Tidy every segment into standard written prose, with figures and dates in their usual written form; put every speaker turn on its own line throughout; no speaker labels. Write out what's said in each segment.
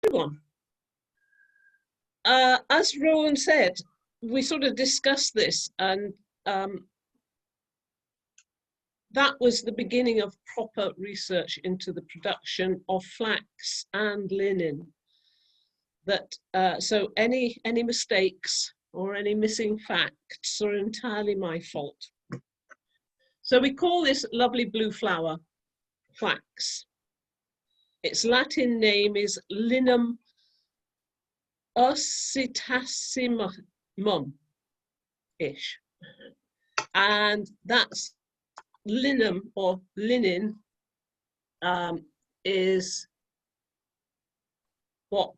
everyone. As Rowan said, we sort of discussed this, and that was the beginning of proper research into the production of flax and linen. So any mistakes or any missing facts are entirely my fault. So we call this lovely blue flower flax. Its Latin name is Linum ossitasimum-ish. And that's linum or linen is what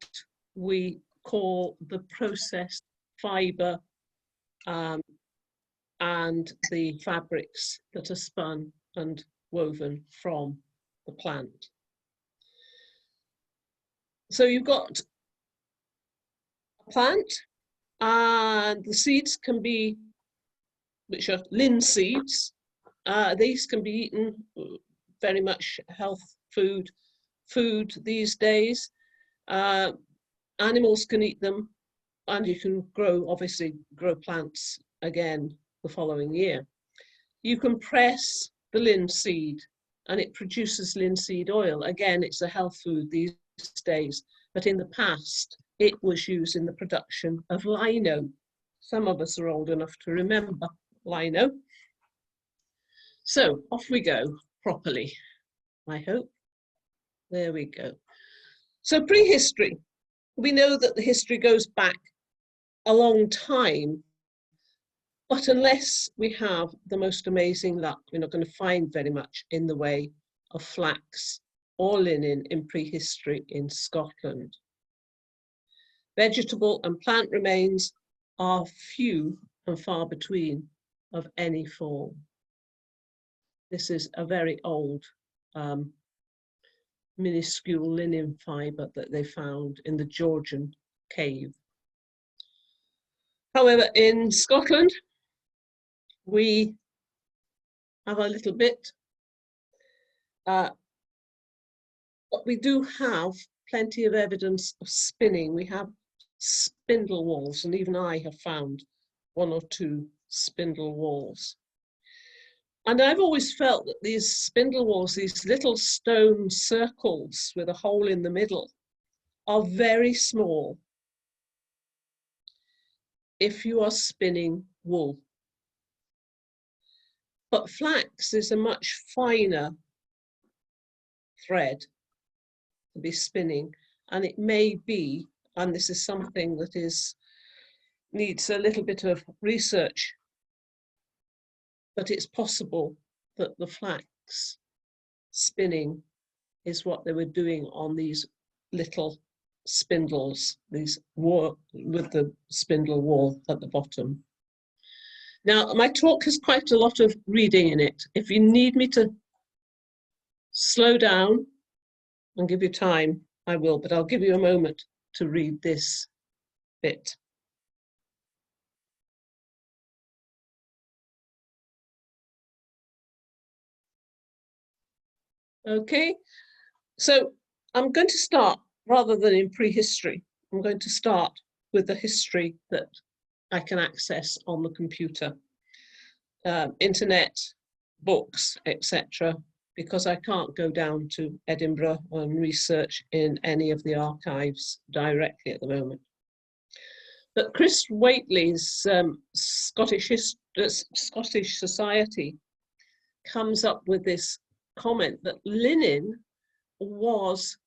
we call the processed fibre and the fabrics that are spun and woven from the plant. So you've got a plant, and the seeds can be, which are linseeds. These can be eaten, very much health food these days. Animals can eat them, and you can obviously grow plants again the following year. You can press the linseed and it produces linseed oil. Again, it's a health food these days, but in the past it was used in the production of lino. Some of us are old enough to remember lino. So off we go properly, I hope. There we go. So prehistory. We know that the history goes back a long time, but unless we have the most amazing luck, we're not going to find very much in the way of flax or linen in prehistory in Scotland. Vegetable and plant remains are few and far between of any form. This is a very old minuscule linen fibre that they found in the Georgian cave. However, in Scotland, we have a little bit, but we do have plenty of evidence of spinning. We have spindle walls, and even I have found one or two spindle walls. And I've always felt that these spindle walls, these little stone circles with a hole in the middle, are very small if you are spinning wool. But flax is a much finer thread to be spinning, and it may be, and this is something that needs a little bit of research, but it's possible that the flax spinning is what they were doing on these little spindles, these with the spindle wall at the bottom. Now, my talk has quite a lot of reading in it. If you need me to slow down and give you time, I will, but I'll give you a moment to read this bit. Okay, so I'm going to start, rather than in prehistory, I'm going to start with the history that I can access on the computer, internet, books, etc., because I can't go down to Edinburgh and research in any of the archives directly at the moment. But Chris Whately's Scottish Society comes up with this comment that linen was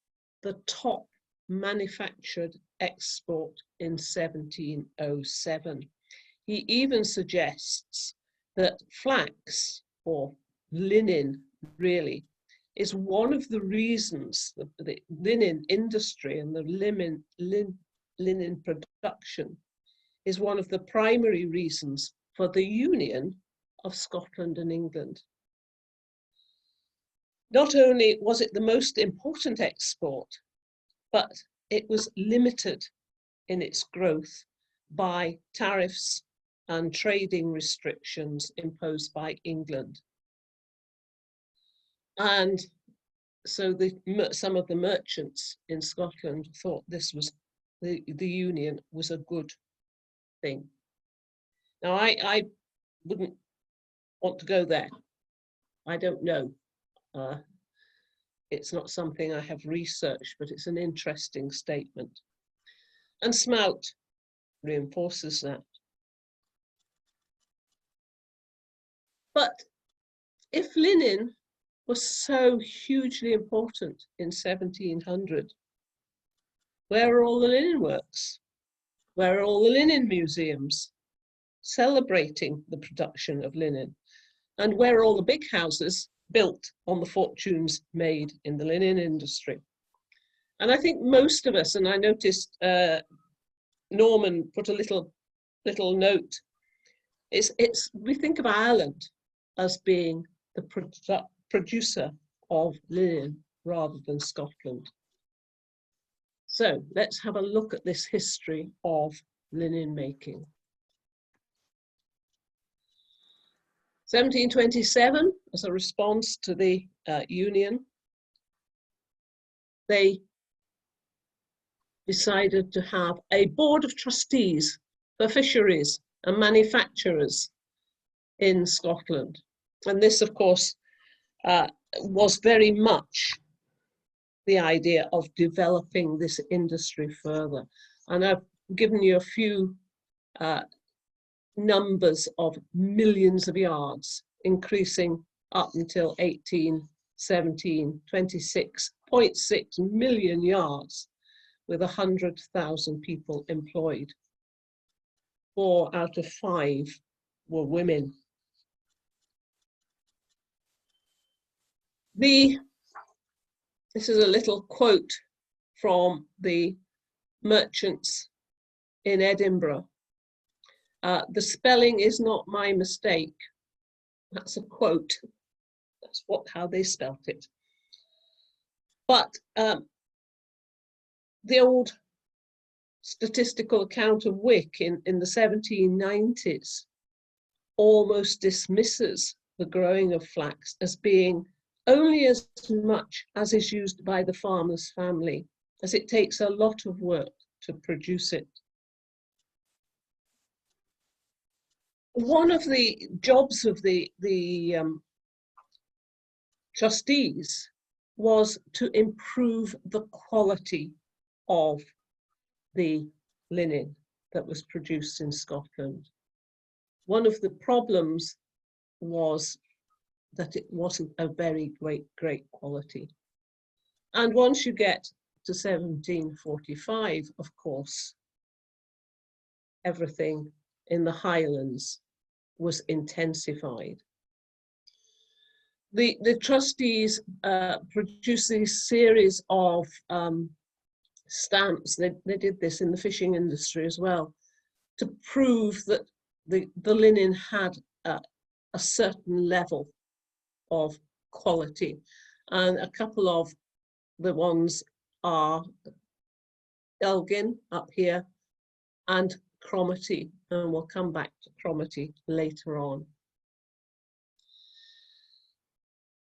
the top manufactured export in 1707. He even suggests that flax, or linen really, is one of the reasons that the linen industry and the linen production is one of the primary reasons for the union of Scotland and England. Not only was it the most important export, but it was limited in its growth by tariffs and trading restrictions imposed by England. And so some of the merchants in Scotland thought this was the union was a good thing. Now, I wouldn't want to go there. I don't know. It's not something I have researched, but it's an interesting statement. And Smout reinforces that. But if linen was so hugely important in 1700, where are all the linen works? Where are all the linen museums celebrating the production of linen? And where are all the big houses built on the fortunes made in the linen industry? And I think most of us, and I noticed Norman put a little note, we think of Ireland as being the producer of linen rather than Scotland. So let's have a look at this history of linen making. 1727, as a response to the Union, they decided to have a board of trustees for fisheries and manufacturers in Scotland. And this, of course, was very much the idea of developing this industry further. And I've given you a few numbers of millions of yards, increasing up until 1817, 26.6 million yards, with 100,000 people employed. 4 out of 5 were women. This is a little quote from the merchants in Edinburgh. The spelling is not my mistake. That's a quote. That's how they spelt it. But the old statistical account of Wick in the 1790s almost dismisses the growing of flax as being only as much as is used by the farmer's family, as it takes a lot of work to produce it. One of the jobs of the trustees was to improve the quality of the linen that was produced in Scotland. One of the problems was that it wasn't a very great quality. And once you get to 1745, of course, everything in the Highlands was intensified. The trustees produced this series of stamps. They did this in the fishing industry as well, to prove that the linen had a certain level of quality. And a couple of the ones are Elgin up here and Cromarty, and we'll come back to Cromarty later on.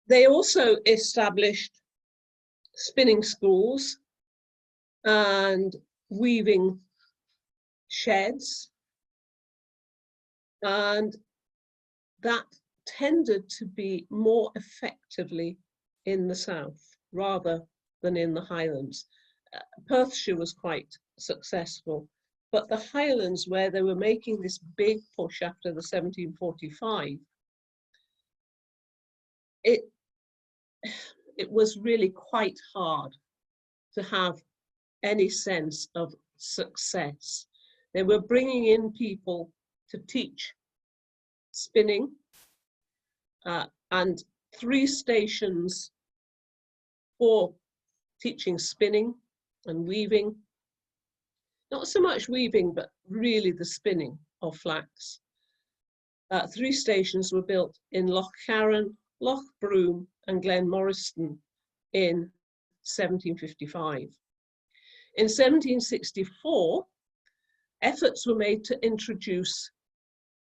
They also established spinning schools and weaving sheds, and that tended to be more effectively in the south rather than in the Highlands. Perthshire was quite successful, but the Highlands, where they were making this big push after the 1745, it was really quite hard to have any sense of success. They were bringing in people to teach spinning, and 3 stations for teaching spinning and weaving. Not so much weaving, but really the spinning of flax. 3 stations were built in Loch Carron, Loch Broom and Glenmoriston in 1755. In 1764, efforts were made to introduce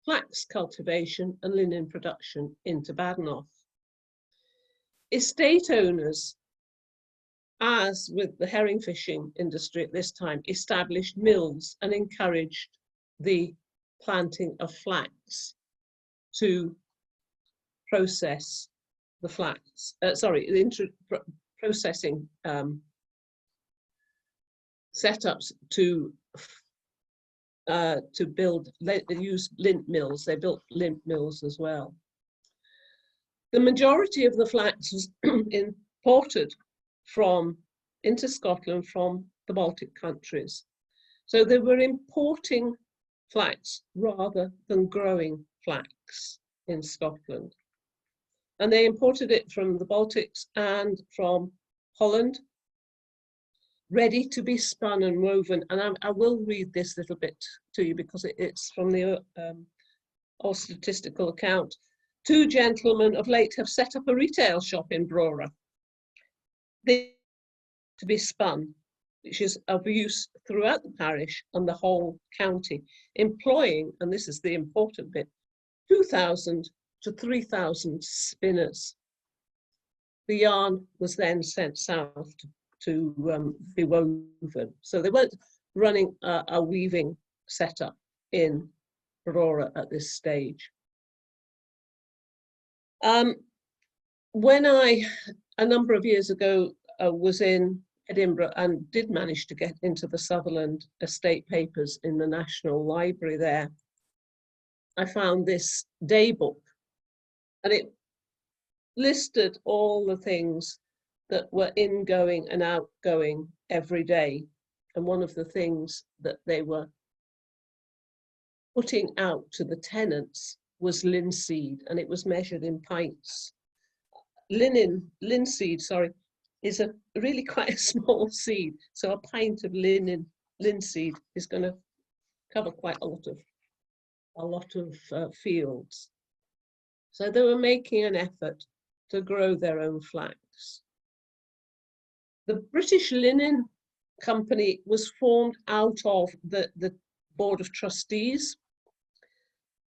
flax cultivation and linen production into Badenoch. Estate owners as with the herring fishing industry at this time, established mills and encouraged the planting of flax to process the flax, processing setups to use lint mills. They built lint mills as well. The majority of the flax was imported into Scotland from the Baltic countries. So they were importing flax rather than growing flax in Scotland. And they imported it from the Baltics and from Holland, ready to be spun and woven. And I will read this little bit to you because it's from the old statistical account. 2 gentlemen of late have set up a retail shop in Brora. They to be spun, which is of use throughout the parish and the whole county, employing, and this is the important bit, 2,000 to 3,000 spinners. The yarn was then sent south to be woven. So they weren't running a weaving setup in Brora at this stage. When I, a number of years ago, was in Edinburgh and did manage to get into the Sutherland estate papers in the National Library there, I found this day book, and it listed all the things that were ingoing and outgoing every day. And one of the things that they were putting out to the tenants was linseed, and it was measured in pints. Linseed, is a really quite a small seed. So a pint of linseed is going to cover quite a lot of fields. So they were making an effort to grow their own flax. The British Linen Company was formed out of the Board of Trustees,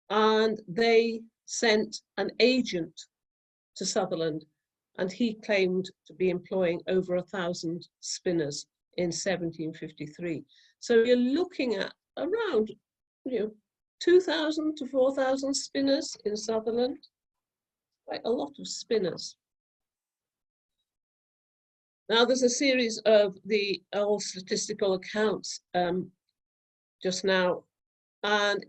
and they sent an agent to Sutherland, and he claimed to be employing over 1,000 spinners in 1753. So you're looking at around 2,000 to 4,000 spinners in Sutherland. Quite a lot of spinners. Now there's a series of the old statistical accounts just now, and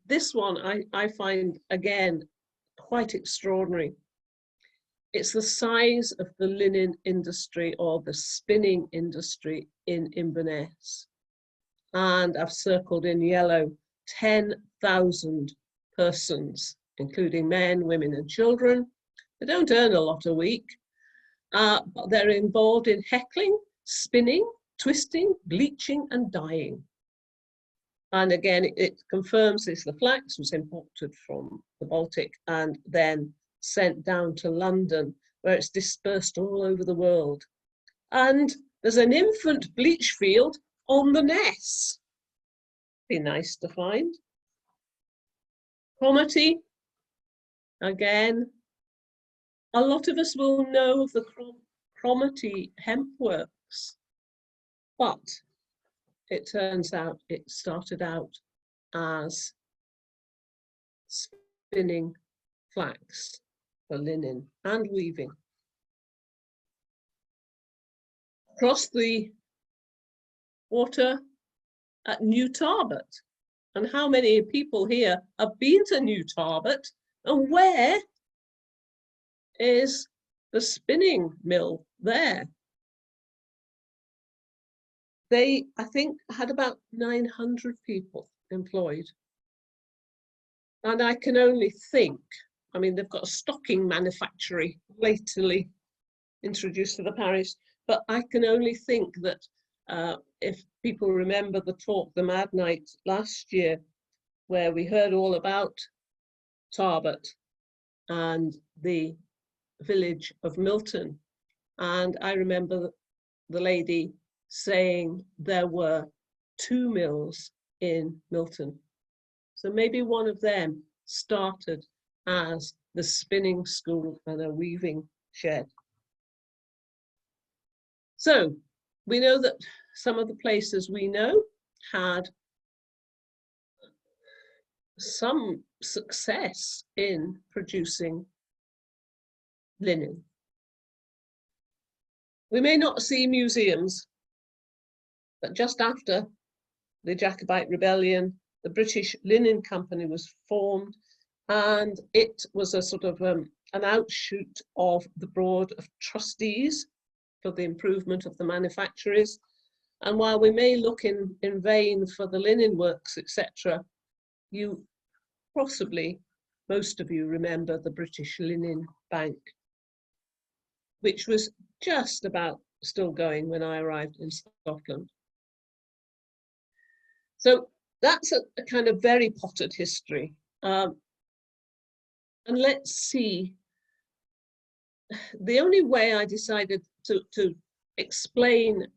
this one I find again quite extraordinary. It's the size of the linen industry or the spinning industry in Inverness. And I've circled in yellow 10,000 persons, including men, women and children. They don't earn a lot a week, but they're involved in heckling, spinning, twisting, bleaching and dyeing. And again, it confirms this. The flax was imported from the Baltic and then sent down to London, where it's dispersed all over the world. And there's an infant bleach field on the Ness. Be nice to find. Cromarty, again, a lot of us will know of the Cromarty hemp works, but it turns out it started out as spinning flax for linen and weaving. Across the water at New Tarbert. And how many people here have been to New Tarbert? And where is the spinning mill there? They, I think, had about 900 people employed. And I can only think, I mean, they've got a stocking manufactory lately introduced to the parish, but I can only think that if people remember the talk, the Mad Night last year, where we heard all about Tarbert and the village of Milton. And I remember the lady saying there were 2 mills in Milton. So maybe one of them started as the spinning school and a weaving shed. So we know that some of the places we know had some success in producing linen. We may not see museums, but just after the Jacobite Rebellion, the British Linen Company was formed, and it was a sort of an outshoot of the Board of Trustees for the improvement of the manufactories. And while we may look in vain for the linen works, etc., you possibly, most of you remember the British Linen Bank, which was just about still going when I arrived in Scotland. So that's a kind of very potted history. And let's see, the only way I decided to explain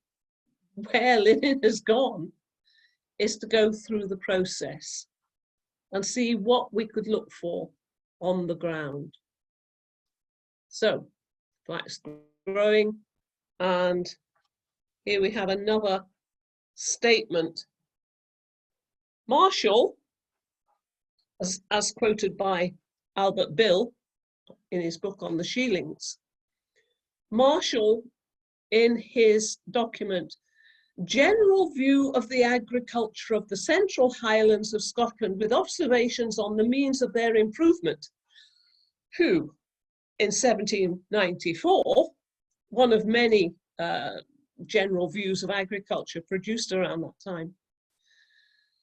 where linen has gone is to go through the process and see what we could look for on the ground. So, flax growing, and here we have another statement. Marshall, as quoted by Albert Bill in his book on the Sheelings, Marshall, in his document, General View of the Agriculture of the Central Highlands of Scotland with Observations on the Means of their Improvement, who, in 1794, one of many general views of agriculture produced around that time,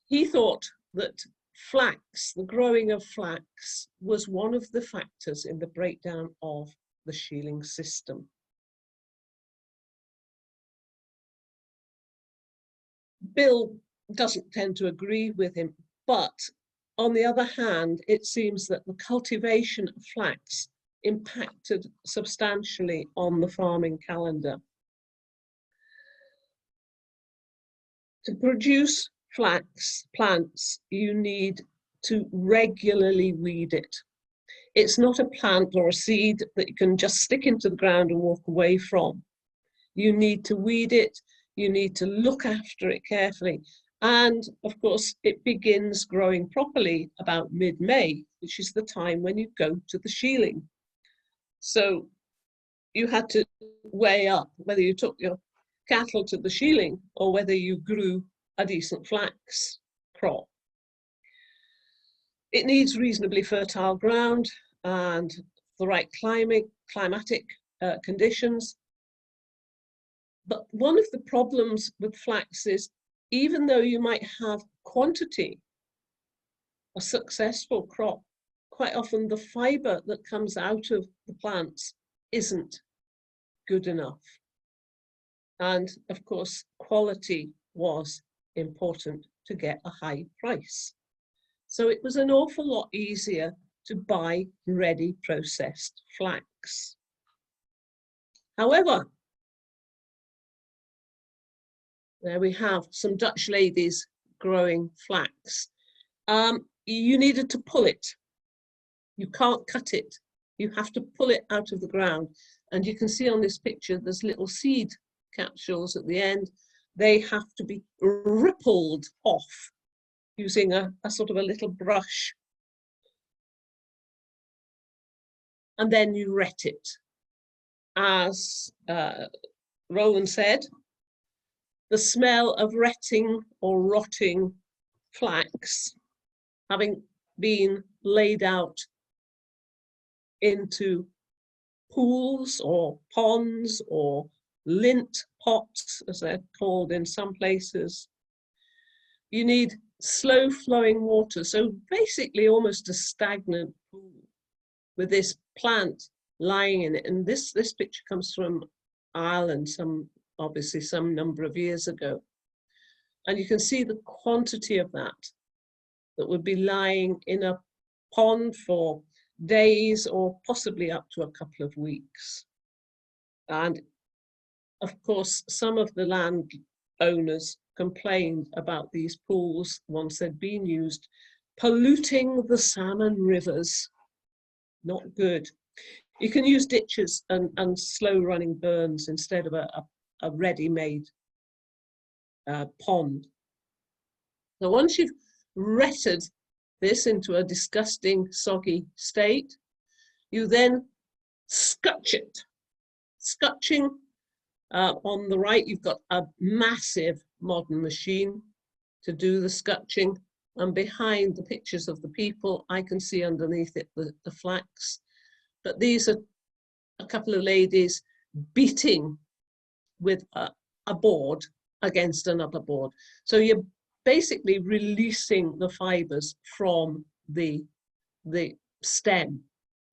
he thought that flax, the growing of flax, was one of the factors in the breakdown of the shealing system. Bill doesn't tend to agree with him, but on the other hand, it seems that the cultivation of flax impacted substantially on the farming calendar. To produce flax plants, you need to regularly weed it. It's not a plant or a seed that you can just stick into the ground and walk away from. You need to weed it, you need to look after it carefully. And of course, it begins growing properly about mid-May, which is the time when you go to the shealing. So you had to weigh up whether you took your cattle to the shealing or whether you grew a decent flax crop. It needs reasonably fertile ground and the right climatic conditions. But one of the problems with flax is, even though you might have quantity, a successful crop, quite often the fiber that comes out of the plants isn't good enough. And of course, quality was important to get a high price. So it was an awful lot easier to buy ready processed flax. However, there we have some Dutch ladies growing flax. You needed to pull it. You can't cut it. You have to pull it out of the ground. And you can see on this picture, there's little seed capsules at the end. They have to be rippled off using a sort of a little brush. And then you ret it. As Roland said, the smell of retting or rotting flax, having been laid out into pools or ponds or lint pots, as they're called in some places. You need slow flowing water, so basically almost a stagnant pool with this plant lying in it. And this picture comes from Ireland, obviously some number of years ago. And you can see the quantity of that would be lying in a pond for days or possibly up to a couple of weeks. And of course, some of the land owners complained about these pools, once they'd been used, polluting the salmon rivers. Not good. You can use ditches and slow running burns instead of a a ready-made pond. So once you've retted this into a disgusting, soggy state, you then scutch it. Scutching, on the right, you've got a massive modern machine to do the scutching. And behind the pictures of the people, I can see underneath it the flax. But these are a couple of ladies beating with a board against another board. So you're basically releasing the fibers from the stem.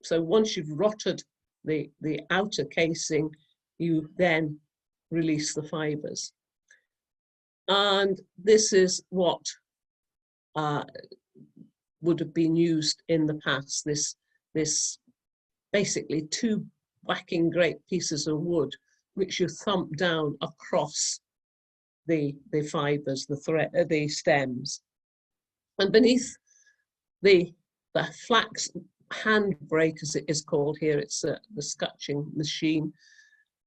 So once you've rotted the outer casing, you then release the fibers. And this is what would have been used in the past, this basically two whacking great pieces of wood, which you thump down across the fibers, the stems. And beneath the flax handbrake, as it is called here, it's the scutching machine,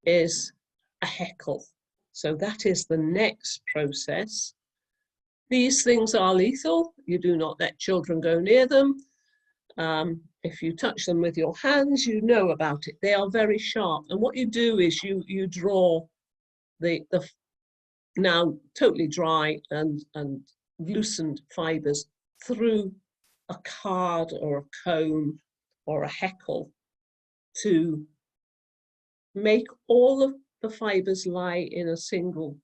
is a heckle. So that is the next process. These things are lethal. You do not let children go near them. If you touch them with your hands, you know about it. They are very sharp. And what you do is you draw the now totally dry and loosened fibers through a card or a comb or a heckle to make all of the fibers lie in a single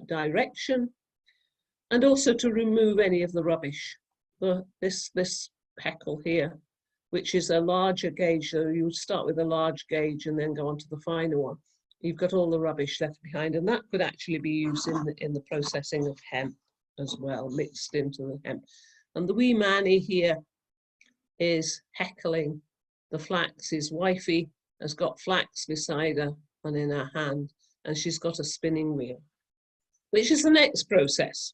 direction, and also to remove any of the rubbish. This heckle here, which is a larger gauge, so you would start with a large gauge and then go on to the finer one. You've got all the rubbish left behind, and that could actually be used in the processing of hemp as well, mixed into the hemp. And the wee Manny here is heckling the flax. His wifey has got flax beside her and in her hand, and she's got a spinning wheel, which is the next process,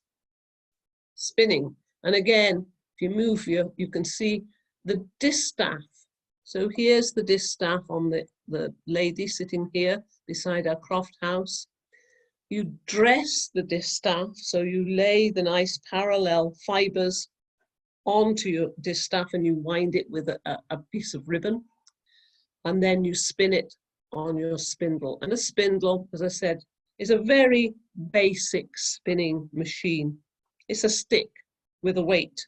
spinning. And again, if you move you can see the distaff. So here's the distaff on the lady sitting here beside our croft house. You dress the distaff, so you lay the nice parallel fibers onto your distaff and you wind it with a piece of ribbon, and then you spin it on your spindle. And a spindle, as I said, is a very basic spinning machine. It's a stick with a weight.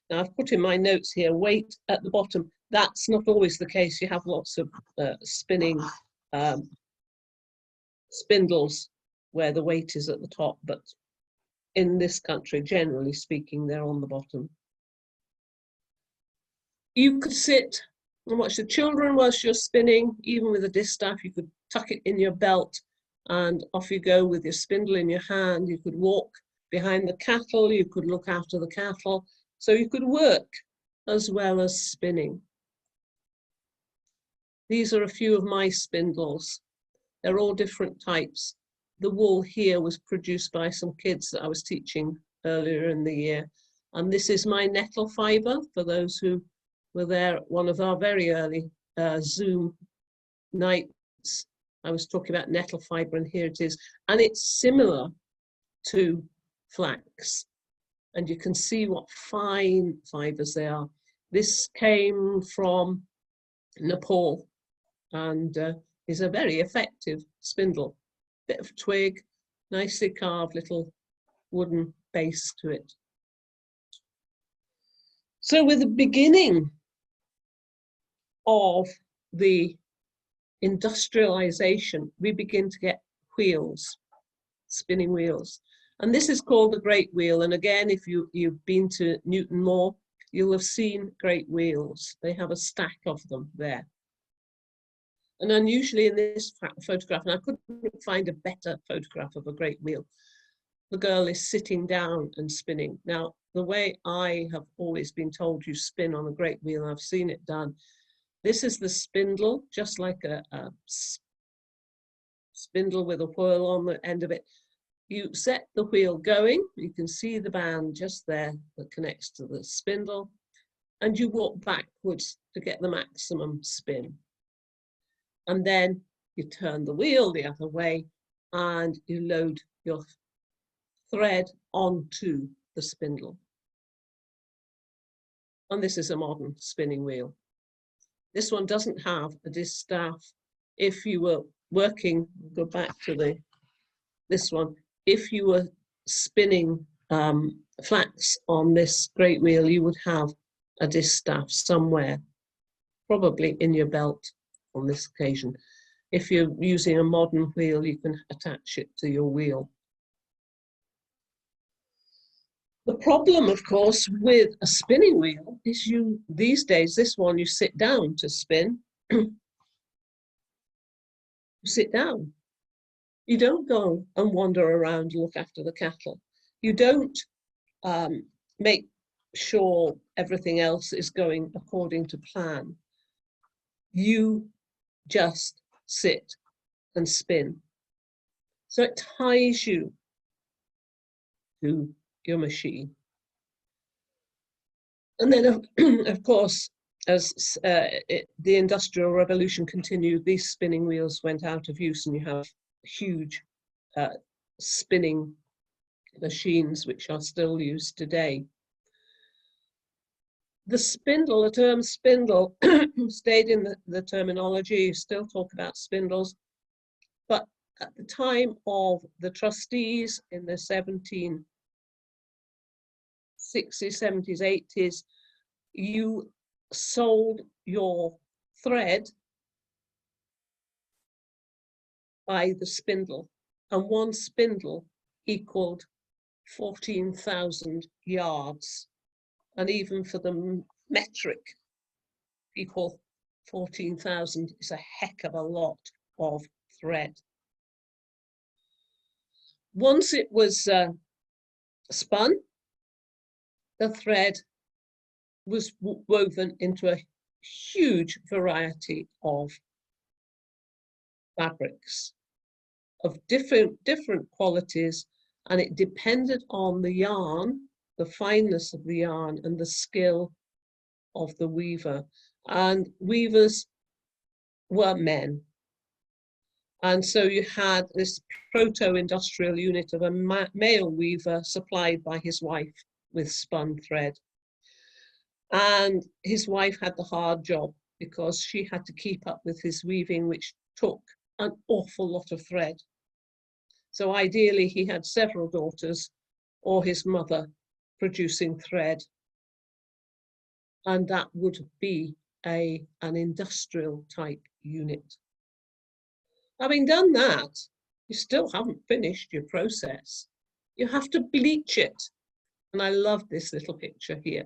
Now I've put in my notes here, weight at the bottom. That's not always the case. You have lots of spinning spindles where the weight is at the top, but in this country, generally speaking, they're on the bottom. You could sit and watch the children whilst you're spinning. Even with a distaff, you could tuck it in your belt and off you go with your spindle in your hand. You could walk behind the cattle, you could look after the cattle. So you could work as well as spinning. These are a few of my spindles. They're all different types. The wool here was produced by some kids that I was teaching earlier in the year. And this is my nettle fibre, for those who were there at one of our very early Zoom nights. I was talking about nettle fibre, and here it is. And it's similar to flax. And you can see what fine fibres they are. This came from Nepal and is a very effective spindle. Bit of twig, nicely carved little wooden base to it. So with the beginning of the industrialization, we begin to get wheels, spinning wheels. And this is called the great wheel. And again, if you've been to Newton Moor, you'll have seen great wheels. They have a stack of them there. And unusually in this photograph, and I couldn't find a better photograph of a great wheel, the girl is sitting down and spinning. Now, the way I have always been told you spin on a great wheel, I've seen it done. This is the spindle, just like a spindle with a whirl on the end of it. You set the wheel going, you can see the band just there that connects to the spindle, and you walk backwards to get the maximum spin. And then you turn the wheel the other way, and you load your thread onto the spindle. And this is a modern spinning wheel. This one doesn't have a distaff. If you were working, go back to this one, if you were spinning flax on this great wheel, you would have a distaff somewhere, probably in your belt on this occasion. If you're using a modern wheel, you can attach it to your wheel. The problem, of course, with a spinning wheel is these days, this one, you sit down to spin. You sit down. You don't go and wander around and look after the cattle. You don't make sure everything else is going according to plan. You just sit and spin. So it ties you to your machine. And then, of course, as the Industrial Revolution continued, these spinning wheels went out of use, and you have huge spinning machines which are still used today. The spindle, the term spindle, stayed in the terminology. You still talk about spindles, but at the time of the trustees in the 1760s, 70s, 80s, you sold your thread by the spindle, and one spindle equaled 14,000 yards. And even for the metric, equal 14,000 is a heck of a lot of thread. Once it was spun, the thread was woven into a huge variety of fabrics of different qualities, and it depended on the yarn, the fineness of the yarn, and the skill of the weaver. And weavers were men. And so you had this proto-industrial unit of a male weaver supplied by his wife with spun thread. And his wife had the hard job because she had to keep up with his weaving, which took an awful lot of thread. So ideally, he had several daughters or his mother producing thread. And that would be an industrial type unit. Having done that, you still haven't finished your process. You have to bleach it. And I love this little picture here.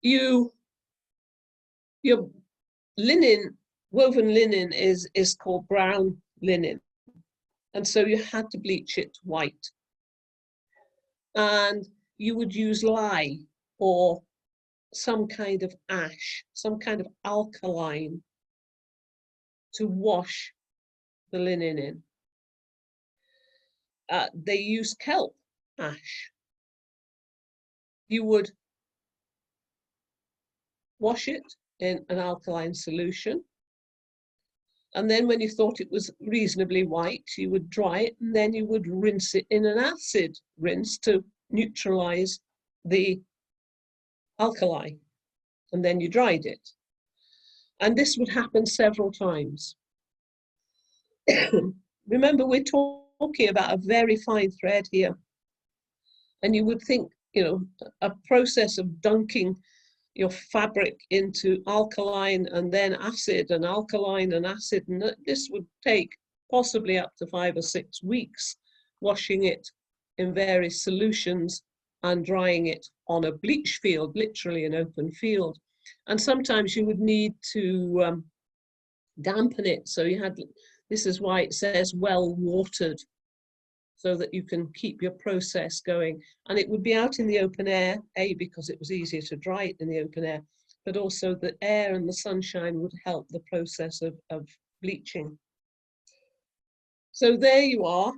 Your linen, woven linen is called brown linen. And so you had to bleach it white. And you would use lye or some kind of ash, some kind of alkaline to wash the linen in. They used kelp ash. You would wash it in an alkaline solution. And then when you thought it was reasonably white, you would dry it, and then you would rinse it in an acid rinse to neutralize the alkali. And then you dried it. And this would happen several times. Remember, we're talking about a very fine thread here. And you would think, you know, a process of dunking your fabric into alkaline and then acid and alkaline and acid, and this would take possibly up to 5 or 6 weeks, washing it in various solutions and drying it on a bleach field, literally an open field. And sometimes you would need to dampen it. So you had, this is why it says well watered, so that you can keep your process going. And it would be out in the open air, A, because it was easier to dry it in the open air, but also the air and the sunshine would help the process of bleaching. So there you are.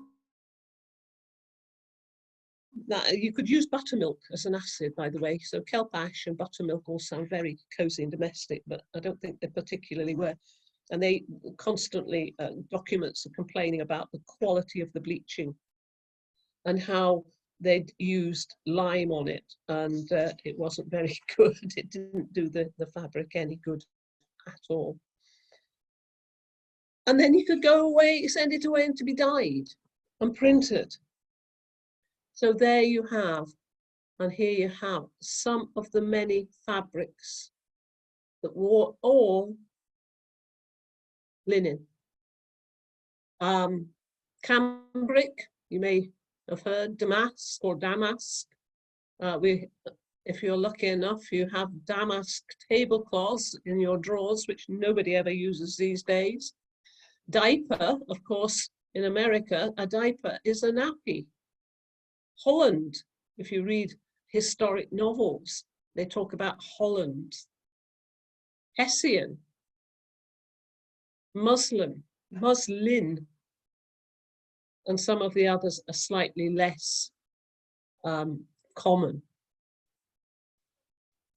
Now, you could use buttermilk as an acid, by the way. So kelp ash and buttermilk all sound very cozy and domestic, but I don't think they particularly were. and they constantly, documents are complaining about the quality of the bleaching and how they'd used lime on it, and it wasn't very good. It didn't do the fabric any good at all. And then you could go away, send it away and to be dyed and printed. So there you have, and here you have some of the many fabrics that were all linen. Cambric, you may have heard, damask or damask. If you're lucky enough, you have damask tablecloths in your drawers, which nobody ever uses these days. Diaper, of course, in America, a diaper is a nappy. Holland, if you read historic novels, they talk about Holland. Hessian, muslin, and some of the others are slightly less common.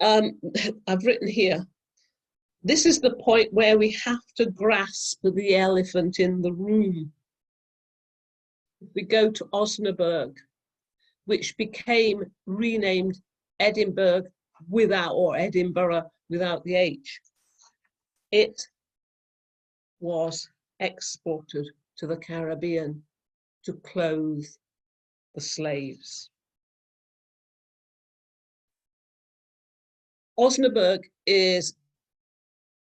I've written here, this is the point where we have to grasp the elephant in the room. If we go to Osnaburg, which became renamed Edinburgh Edinburgh without the H, it was exported to the Caribbean to clothe the slaves. Osnaburg is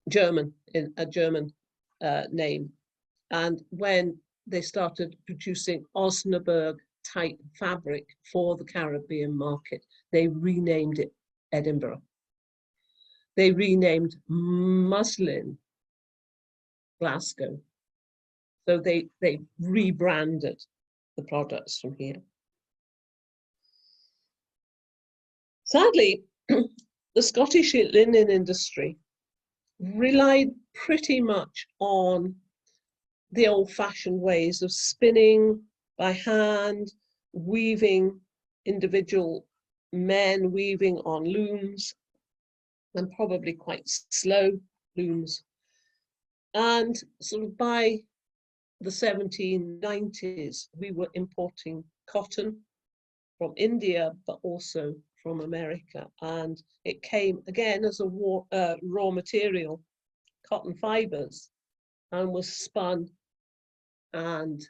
German, a German name. And when they started producing Osnaburg type fabric for the Caribbean market, they renamed it Edinburgh. They renamed muslin Glasgow. So they rebranded the products from here. Sadly, the Scottish linen industry relied pretty much on the old-fashioned ways of spinning by hand, weaving, individual men weaving on looms, and probably quite slow looms. And sort of by the 1790s, we were importing cotton from India, but also from America. And it came again as a raw material, cotton fibers, and was spun and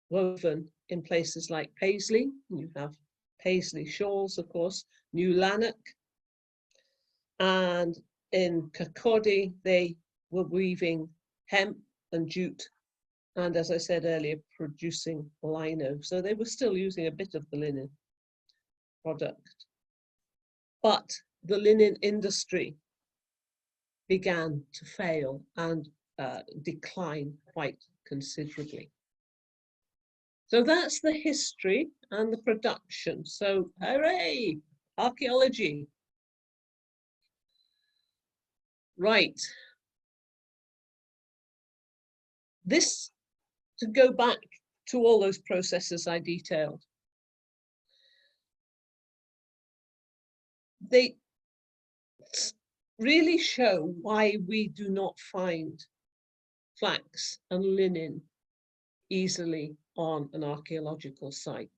woven in places like Paisley. You have Paisley shawls, of course, New Lanark. And in Kirkcaldy, they were weaving hemp and jute. And as I said earlier, producing lino. So they were still using a bit of the linen product. But the linen industry began to fail and decline quite considerably. So that's the history and the production. So hooray, archaeology. Right. This, to go back to all those processes I detailed, they really show why we do not find flax and linen easily on an archaeological site.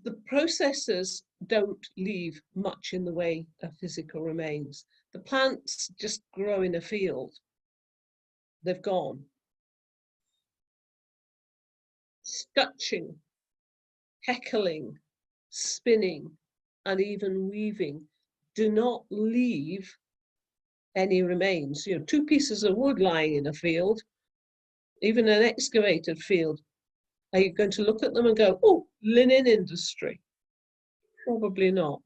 The processes don't leave much in the way of physical remains. The plants just grow in a field. They've gone. Stitching, heckling, spinning, and even weaving do not leave any remains. You know, two pieces of wood lying in a field, even an excavated field, are you going to look at them and go, oh, linen industry? Probably not.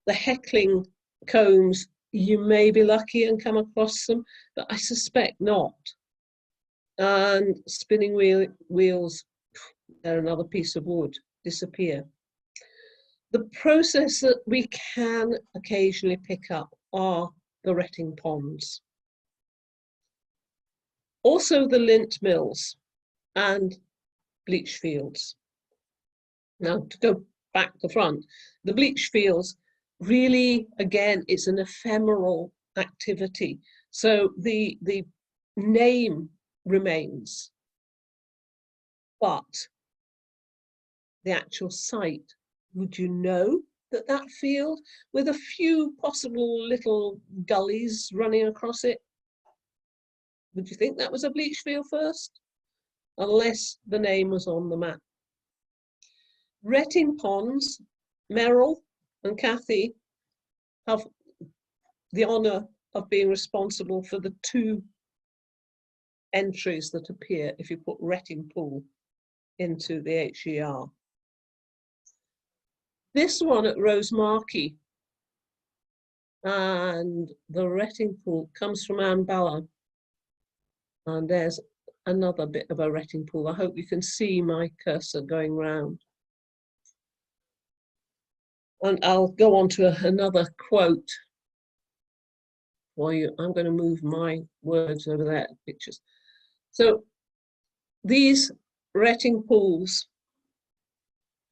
The heckling combs, you may be lucky and come across them, but I suspect not. And spinning wheels, they're another piece of wood, disappear. The process that we can occasionally pick up are the retting ponds. Also the lint mills and bleach fields. Now, to go back to front, the bleach fields really, again, it's an ephemeral activity. So the name remains, but the actual site, would you know that that field with a few possible little gullies running across it, would you think that was a bleach field first? Unless the name was on the map. Retin Ponds, Merrill and Kathy have the honour of being responsible for the 2 entries that appear if you put Retin Pool into the HER. This one at Rosemarkie and the Retin Pool comes from Anne Ballard. And there's another bit of a Retin Pool. I hope you can see my cursor going round. And I'll go on to another quote for you. I'm going to move my words over there, pictures. So these Retin Pools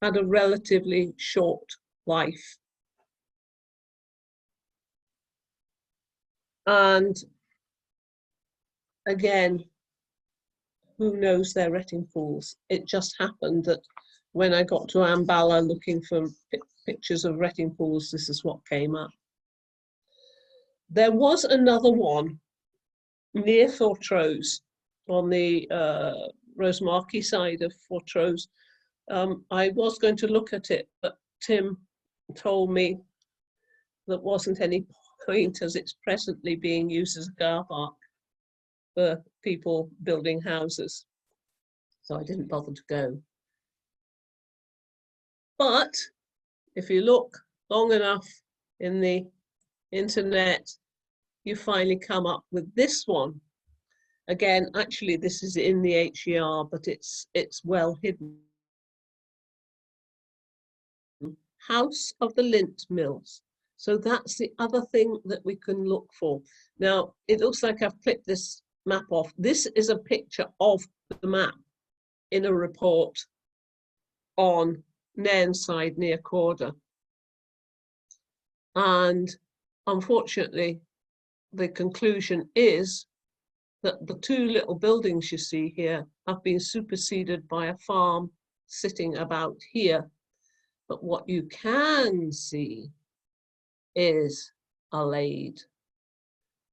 had a relatively short life. And again, who knows their Retin Pools? It just happened that when I got to Ambala looking for pictures of Retin Pools, this is what came up. There was another one near Fortrose on the Rosemarkie side of Fortrose. I was going to look at it, but Tim told me there wasn't any point as it's presently being used as a car park for people building houses. So I didn't bother to go. But if you look long enough in the internet, you finally come up with this one. Again, actually, this is in the HER, but it's well hidden. House of the Lint Mills. So that's the other thing that we can look for. Now, it looks like I've clipped this map off. This is a picture of the map in a report on Nairnside near Corder. And unfortunately, the conclusion is that the 2 little buildings you see here have been superseded by a farm sitting about here. But what you can see is a lathe.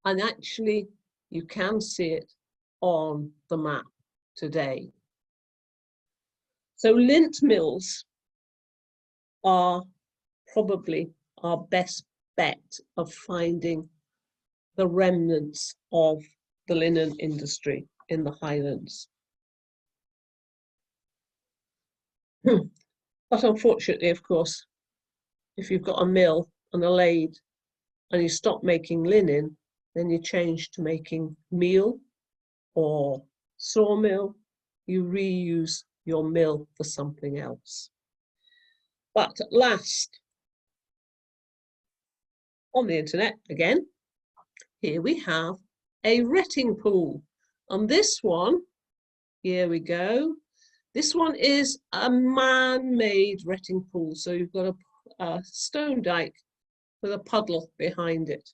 And actually, you can see it on the map today. So Lint Mills are probably our best bet of finding the remnants of the linen industry in the Highlands. But unfortunately, of course, if you've got a mill and a lathe and you stop making linen, then you change to making meal or sawmill. You reuse your mill for something else. But at last, on the internet again, here we have a Retin Pool. And this one, here we go. This one is a man-made Retin Pool. So you've got a stone dike with a puddle behind it.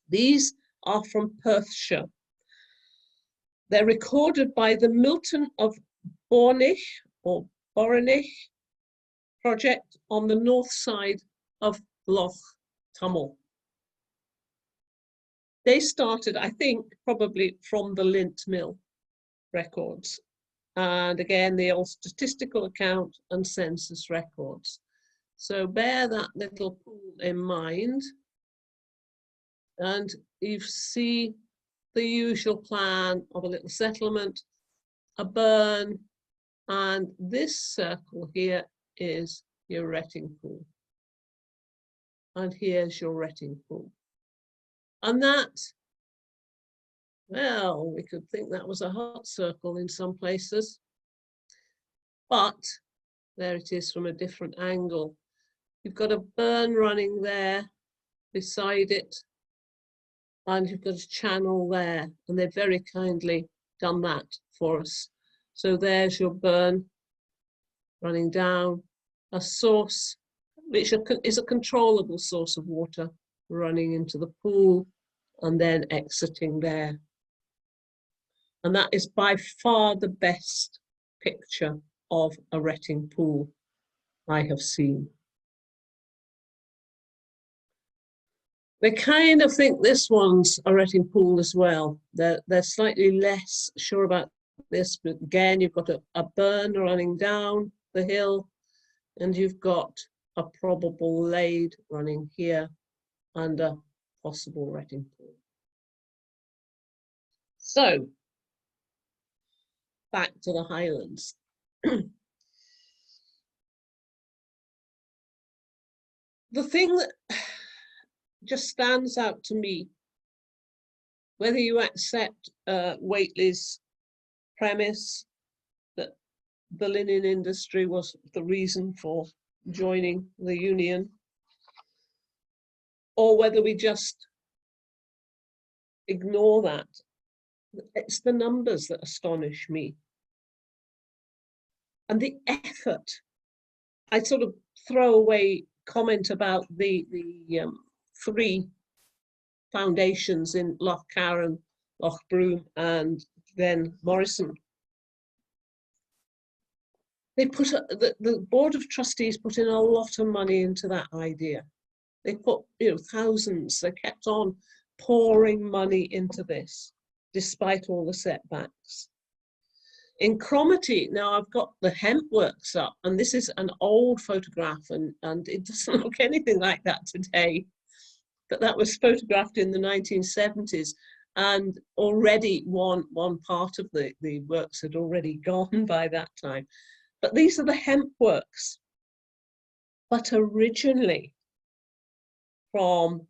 These are from Perthshire. They're recorded by the Milton of Bornich or Borinich project on the north side of Loch Tummel. They started, I think, probably from the Lint Mill records. And again, the old statistical account and census records. So bear that little pool in mind. And you see the usual plan of a little settlement, a burn, and this circle here is your Retin Pool. And here's your Retin Pool. And that, well, we could think that was a hot circle in some places, but there it is from a different angle. You've got a burn running there beside it, and you've got a channel there, and they've very kindly done that for us. So there's your burn running down, a source which is a controllable source of water running into the pool and then exiting there. And that is by far the best picture of a Retin Pool I have seen. They kind of think this one's a Retin Pool as well. They're slightly less sure about this, but again, you've got a burn running down the hill, and you've got a probable lade running here and a possible Retin Pool. So, back to the Highlands. The thing that just stands out to me, whether you accept Whately's premise that the linen industry was the reason for joining the union, or whether we just ignore that, it's the numbers that astonish me. And the effort. I sort of throw away comment about the 3 foundations in Loch Carron, Loch Broom, and then Morrison. They put the Board of Trustees put in a lot of money into that idea. They put, thousands. They kept on pouring money into this, despite all the setbacks. In Cromarty, now I've got the hemp works up, and this is an old photograph, and it doesn't look anything like that today. But that was photographed in the 1970s, and already one part of the works had already gone by that time. But these are the hemp works. But originally, from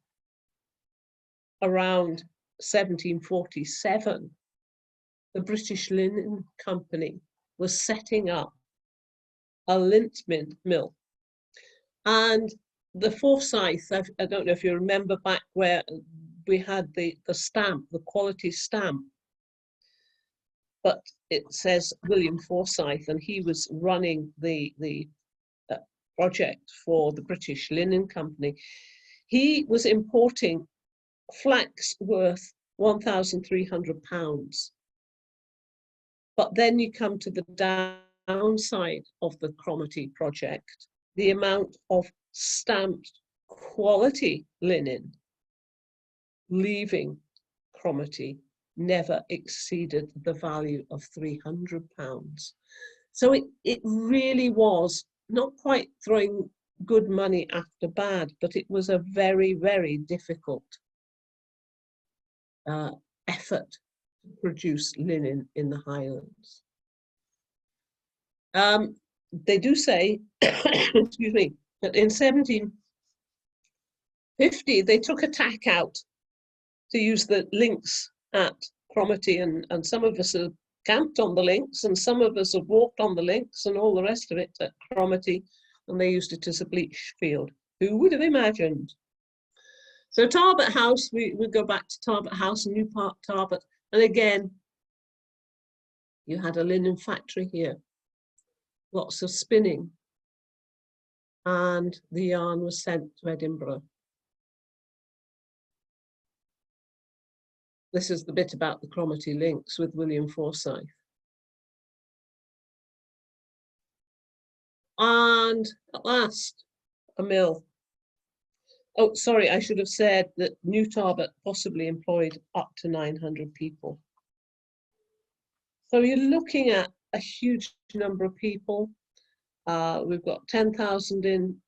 around 1747, the British Linen Company was setting up a lint mill. And the Forsyth, I don't know if you remember back where we had the stamp, the quality stamp, but it says William Forsyth, and he was running the project for the British Linen Company. He was importing flax worth £1,300. But then you come to the downside of the Cromarty project, the amount of stamped quality linen leaving Cromarty never exceeded the value of £300. So it really was not quite throwing good money after bad, but it was a very, very difficult effort to produce linen in the Highlands. They do say, excuse me, that in 1750 they took a tack out to use the links at Cromarty, and some of us have camped on the links, and some of us have walked on the links, and all the rest of it at Cromarty, and they used it as a bleach field. Who would have imagined? So Tarbert House, we go back to Tarbert House, New Park Tarbert, and again, you had a linen factory here, lots of spinning, and the yarn was sent to Edinburgh. This is the bit about the Cromarty links with William Forsyth. And at last, a mill. Oh, sorry, I should have said that New Tarbert possibly employed up to 900 people. So you're looking at a huge number of people. We've got 10,000 in,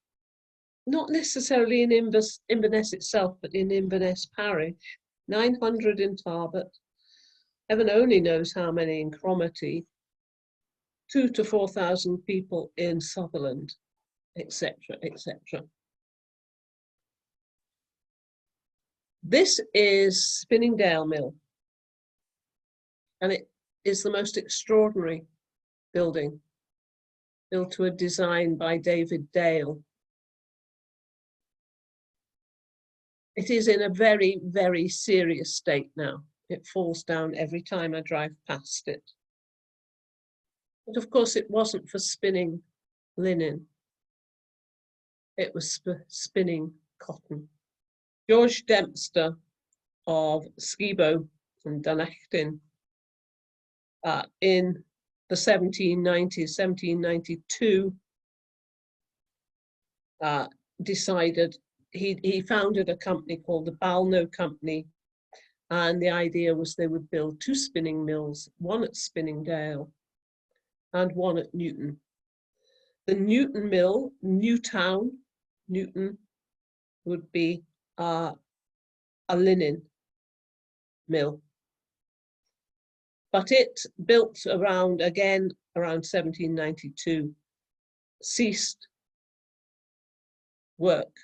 not necessarily in Inverness itself, but in Inverness parish, 900 in Tarbert. Heaven only knows how many in Cromarty, 2,000 to 4,000 people in Sutherland, etc., etc. This is Spinningdale Mill, and it is the most extraordinary building, built to a design by David Dale. It is in a very, very serious state now. It falls down every time I drive past it. But of course, it wasn't for spinning linen. it was spinning cotton. George Dempster of Skibo and Dunedin in the 1790s, 1792, decided, he founded a company called the Balno Company, and the idea was they would build 2 spinning mills, one at Spinningdale and one at Newton. The Newton mill, Newtown, Newton, would be a linen mill. But it built around 1792, ceased work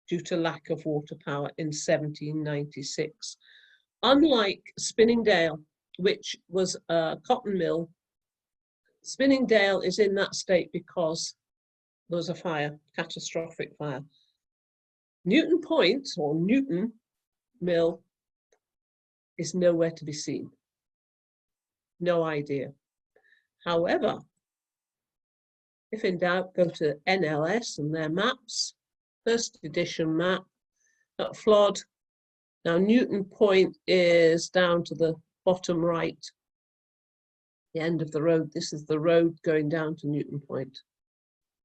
due to lack of water power in 1796. Unlike Spinningdale, which was a cotton mill, Spinningdale is in that state because there was a fire, catastrophic fire. Newton Point, or Newton Mill, is nowhere to be seen. No idea. However, if in doubt, go to NLS and their maps, first edition map at Flod. Now, Newton Point is down to the bottom right, the end of the road. This is the road going down to Newton Point.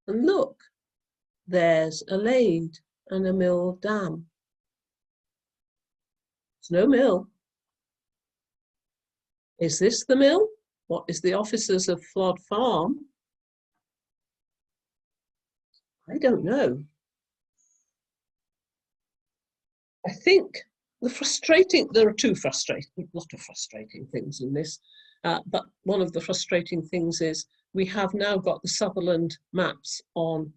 And look, there's a lathe and a mill dam. There's no mill. Is this the mill? What is the officers of Flod Farm? I don't know. I think there are two frustrating, a lot of frustrating things in this, but one of the frustrating things is we have now got the Sutherland maps on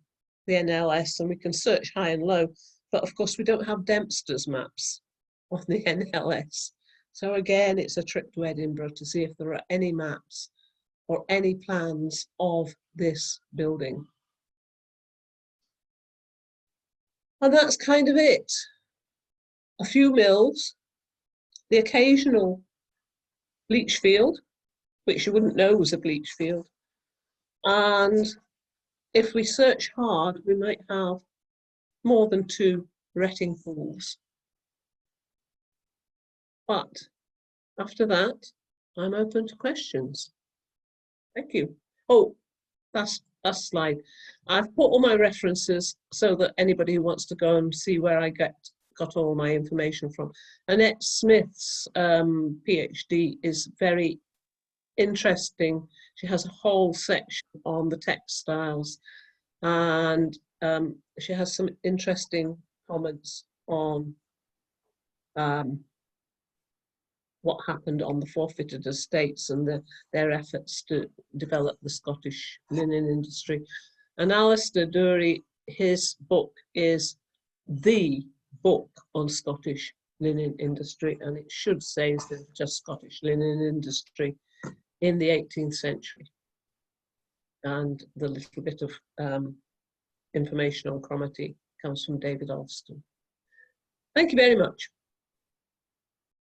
the NLS and we can search high and low, but of course we don't have Dempster's maps on the NLS. So again, it's a trip to Edinburgh to see if there are any maps or any plans of this building. And that's kind of it. A few mills, the occasional bleach field, which you wouldn't know was a bleach field. And if we search hard, we might have more than 2 Retin Pools. But after that, I'm open to questions. Thank you. Oh, that's a slide. I've put all my references so that anybody who wants to go and see where I got all my information from. Annette Smith's PhD is very interesting. She has a whole section on the textiles, and she has some interesting comments on what happened on the forfeited estates and their efforts to develop the Scottish linen industry. And Alistair Dury, his book is the book on Scottish linen industry, and it should say it's just Scottish linen industry in the 18th century. And the little bit of information on Cromarty comes from David Alston. Thank you very much.